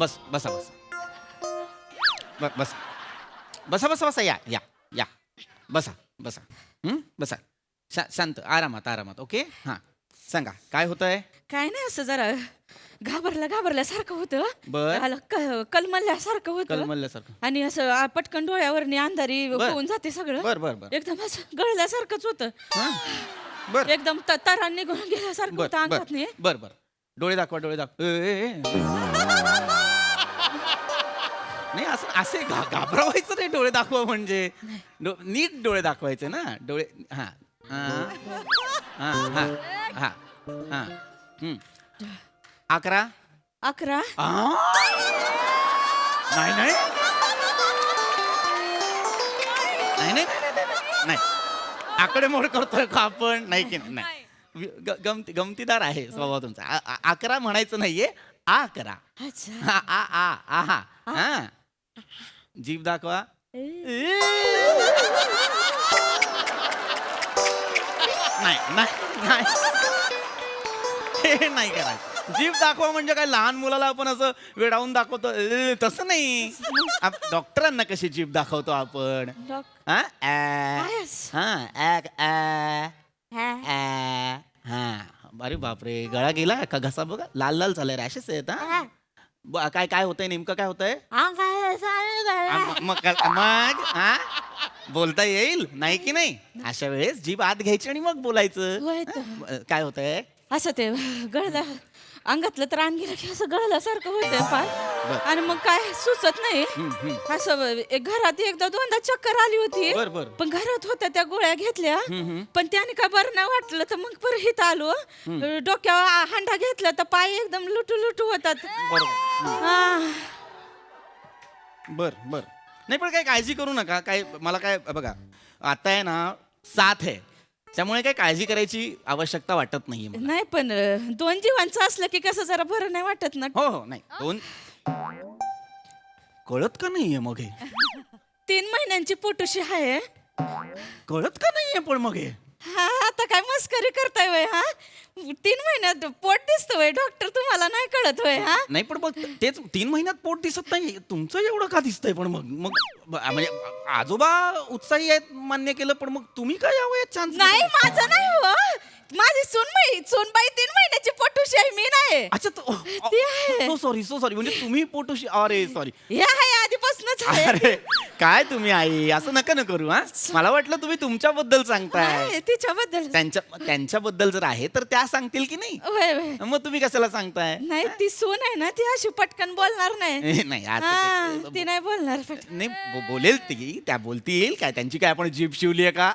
बस बसा बसा बस बसा बसा बसा या या या बसा बसा बसा शांत आरामात आरामात. ओके हां सांगा काय होत आहे. काय नाही असं जरा घाबरल्यासारखं होतं. बर. आला कलमल्यासारखं होतं कलमल्यासारखं. आणि असं पटकन डोळ्यावरनी अंधारी बर. होऊन जाते सगळं. बर बर बर एकदम असं गळल्यासारखंच होतं. हां बर एकदम तारा निघून गेल्यासारखं बर होतं बर अंगात नाही. बर बर डोळे दाखवा डोळे दाखवा. नाही असं असे घाबरवायचं नाही. डोळे दाखवा म्हणजे नीट डोळे दाखवायचे ना. डोळे हां हां हां हां हां हां 11 11 नाही नाही नाही नाही नाही आकडेमोड करतोय का आपण. नाही की नाही गमतीदार आहे स्वभाव तुमचा. 11 म्हणायचं नाहीये 11. अच्छा हा हा जीभ दाखवा. नाही नाही नाही हे नाही करायचं. जीभ दाखवा म्हणजे काय लहान मुलाला आपण असं वेडावून दाखवतो तसं नाही. डॉक्टरांना कशी जीभ दाखवतो आपण. हा अरे बापरे गळा गेला का. घसा बघा लाल लाल झालाय रॅशेस आहेत. हा काय काय होतंय नेमकं काय होतंय. मग हा बोलता येईल नाही की नाही. अशा वेळेस जीभ आत घ्यायची आणि मग बोलायचं. काय होतंय असं ते गळलं अंगातलं तर गेलं की असं गळल्यासारखं होतंय बर. पाय. आणि मग काय सुचत नाही. असं घरात एकदा दोनदा चक्कर आली होती. बर बर पण घरात होत्या त्या गोळ्या घेतल्या. पण त्याने काय बरं नाही वाटलं तर मग परत आलो. डोक्यावर हांडा घेतला तर पाय एकदम लुटू लुटू होतात. बरोबर बर बर नाही पण काही काळजी करू नका. काय मला काय बघा आता आहे ना 7 आहे त्यामुळे काही काळजी करायची आवश्यकता वाटत नाहीये मला. नाही पण 2 जीवांचं असलं की कसं जरा बरं नाही वाटत ना. हो हो नाही 2 कळत का नाहीये मग हे. 3 महिन्यांची पोटोशी आहे. कळत का नाहीये पण मग हे. हा आता काय मस्करी करताय वय. हा 3 महिन्यात पोट दिसतं वय डॉक्टर तुम्हाला नाही कळत वय. हा नाही पण मग तेच 3 महिन्यात पोट दिसत नाही तुमचं एवढं का दिसतंय. पण मग मग म्हणजे आजोबा उत्साही आहेत मान्य केलं पण मग तुम्ही काय यावं चान्स. नाही माझं नाही हो. माझी सूनबाई 3 महिन्याची पोटोशी आहे मी नाही. अच्छा ती आहे. सो सॉरी म्हणजे तुम्ही पोटोशी. अरे सॉरी हे आहे आधीपासूनच आहे. अरे काय तुम्ही आई असं नका न करू. हा मला वाटलं तुम्ही तुमच्याबद्दल सांगताय. नाही, तिच्याबद्दल त्यांच्याबद्दल जर आहे तर त्या सांगतील की नाही. होय होय. मग तुम्ही कशाला सांगताय. नाही ती सून आहे ना ती अशी पटकन बोलणार नाही. नाही हा, असं ती नाही बोलणार पटकन. नाही बोलेल ती त्या बोलतील काय त्यांची काय आपण जीभ शिवली आहे का.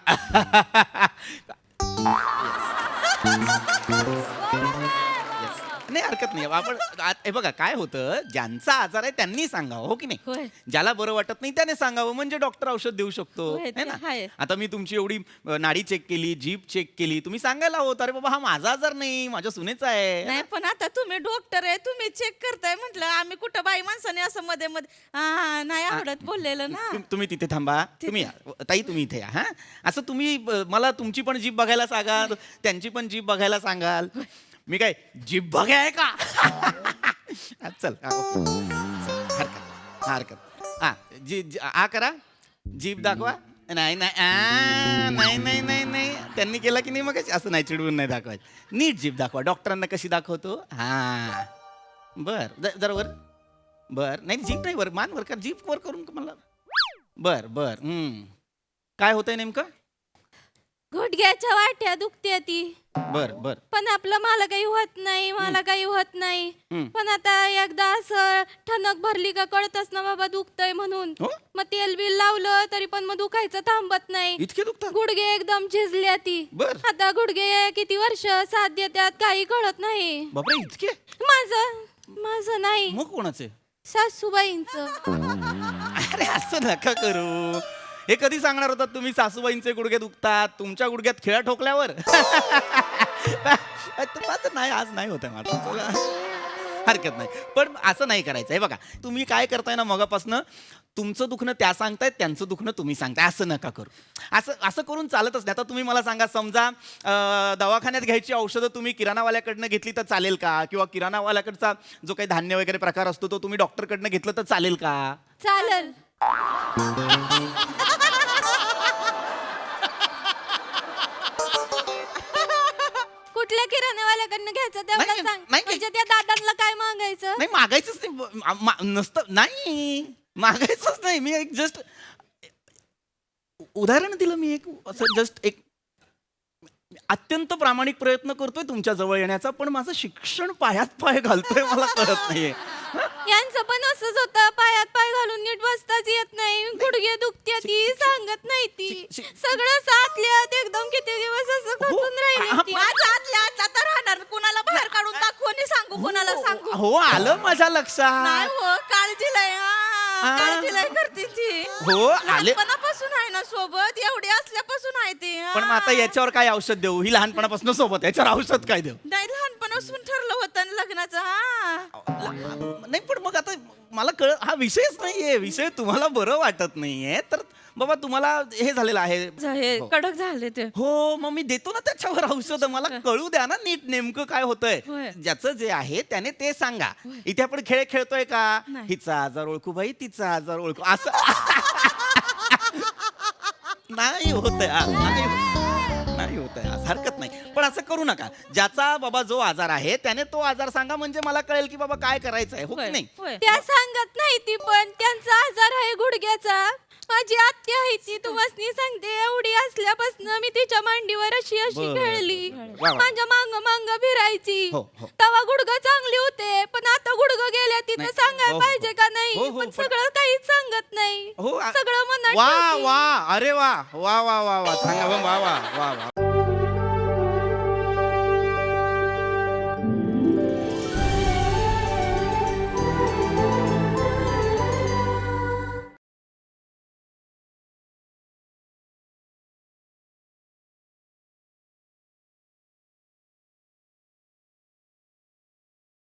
नाही हरकत नाही आपण हे बघा काय होतं ज्यांचा आजार आहे त्यांनी सांगावं हो की नाही. होय. ज्याला बरं वाटत नाही त्याने सांगावं म्हणजे डॉक्टर औषध देऊ शकतो होय, है ते ना. आहे. आता मी तुमची एवढी नाडी चेक केली जीभ चेक केली तुम्ही सांगायला होत अरे बाबा हा माझा आजार नाही माझ्या सुनेचा आहे. नाही पण आता तुम्ही डॉक्टर आहे तुम्ही चेक करताय म्हटलं आम्ही कुठं बाई माणसाने असं मध्ये मध्ये हा नाही आवडत बोललेलं ना. तुम्ही तिथे थांबा. तुम्ही या. ताई तुम्ही इथे या. हा असं तुम्ही मला तुमची पण जीभ बघायला सांगाल त्यांची पण जीभ बघायला सांगाल. मी काय जीभ बघाय आहे का. चल हरकत हा करा जीभ दाखवा. नाही नाही नाही नाही नाही नाही त्यांनी केला की नाही मग असं नाही चिडवून नाही दाखवायचं. नीट जीभ दाखवा डॉक्टरांना कशी दाखवतो. हा बर जरा वर बर नाही जीभ नाही वर मान वर कर जीभ वर करून मला बर बर काय होतंय नेमकं. गुडघ्याच्या वाट्या दुखते ती. बर बर पण आपलं मला काही होत नाही मला काही होत नाही. पण आता एकदा असं ठणक भरली का कळतच ना बाबा दुखतय म्हणून. हो मग तेल बिल लावलं तरी पण मग दुखायचं थांबत नाही. इतके दुखतात. गुडघे एकदम झिजल्या ती. बर आता गुडघे किती वर्ष साथ देतात काही कळत नाही. बापरे इतके. माझं नाही मग कोणाचे. सासूबाईंचं. अरे असं नका करू. हे कधी सांगणार होतात तुम्ही सासूबाईंचे गुडघे दुखतात तुमच्या गुडघ्यात खिळा ठोकल्यावर. माझं नाही आज नाही होत माझं. हरकत नाही, पण असं नाही करायचं. हे बघा, तुम्ही काय करताय ना मगापासनं, तुमचं दुखणं त्या सांगतायत, त्यांचं दुखणं तुम्ही सांगताय. असं नका करू. असं असं करून चालतच नाही. आता तुम्ही मला सांगा, समजा दवाखान्यात घ्यायची औषधं तुम्ही किराणावाल्याकडनं घेतली तर चालेल का? किंवा किराणावाल्याकडचा जो काही धान्य वगैरे प्रकार असतो तो तुम्ही डॉक्टरकडनं घेतलं तर चालेल का? चालेल. कुठल्या किराण्यावाल्याकडनं घ्यायचं तेवढं नाही, सांग. नाही. म्हणजे त्या दादांना काय मागायचं? नाही, मागायचंच नाही. नसतं, नाही मागायचंच नाही. मी एक जस्ट उदाहरण दिलं. मी एक असं जस्ट एक अत्यंत प्रामाणिक प्रयत्न करतोय तुमच्या जवळ येण्याचा, पण माझं शिक्षण पायात पाय घालतोय मला कळत नाहीये. यांचं पण असंच होतं, पायात पाय घालून नीट बसताच येत नाही, गुडघे दुखते ती सांगत नाही ती, सगळं साथल्यात एकदम किती दिवस असं खचून राहिले ती. माझं आतल्या आत आता राहणार, कुणाला बाहेर काढून दाखवू आणि सांगू, कुणाला सांगू? हो, आलं माझ्या लक्षात. नाही हो, काळजीला करते ती. हो, आले. लहानपणापासून आहे ना सोबत, एवढी असल्यापासून आहे ती. पण मग आता याच्यावर काय औषध देऊ? ही लहानपणापासून सोबत, याच्यावर औषध काय देऊ? नाही, लहानपणापासून ठरलं होतं ना लग्नाचं. नाही, पण मग आता मला हा विषयच नाहीये. विषय तुम्हाला बरं वाटत नाहीये तर बाबा तुम्हाला हे झालेलं आहे. कडक झाले ते. हो, मग मी देतो ना त्याच्यावर औषध. मला कळू द्या ना नीट नेमकं काय होतंय. होय. ज्याचं जे आहे त्याने ते सांगा. इथे आपण खेळ खेळतोय का? नाही. हिचा आजार ओळखू बाई, तिचा आजार ओळखू, असं नाही होतंय. नाही होतंय. हरकत नाही, पण असं करू नका. ज्याचा बाबा जो आजार आहे त्याने तो आजार सांगा, म्हणजे मला कळेल की बाबा काय करायचं आहे. हो की नाही? त्या सांगत नाही ती, पण त्यांचा आजार आहे गुडघ्याचा. माझी आत्या आहे ती, तुम्हाला सांगते, एवढी असल्यापासून मी तिच्या मांडीवर अशी बरं. खेळली, वा. माझ्या मांग मांग फिरायची. हो, हो. तेव्हा गुडघं चांगली होते, पण आता गुडघं गेल्या तिथं नाही. सांगायला हो, हो. पाहिजे का नाही? हो, हो, पण पण- सगळं काहीच सांगत नाही. हो, सगळं मनात वा ठेवते. वा, अरे वा वा वा वा वा, सांगा वा वा वा वा.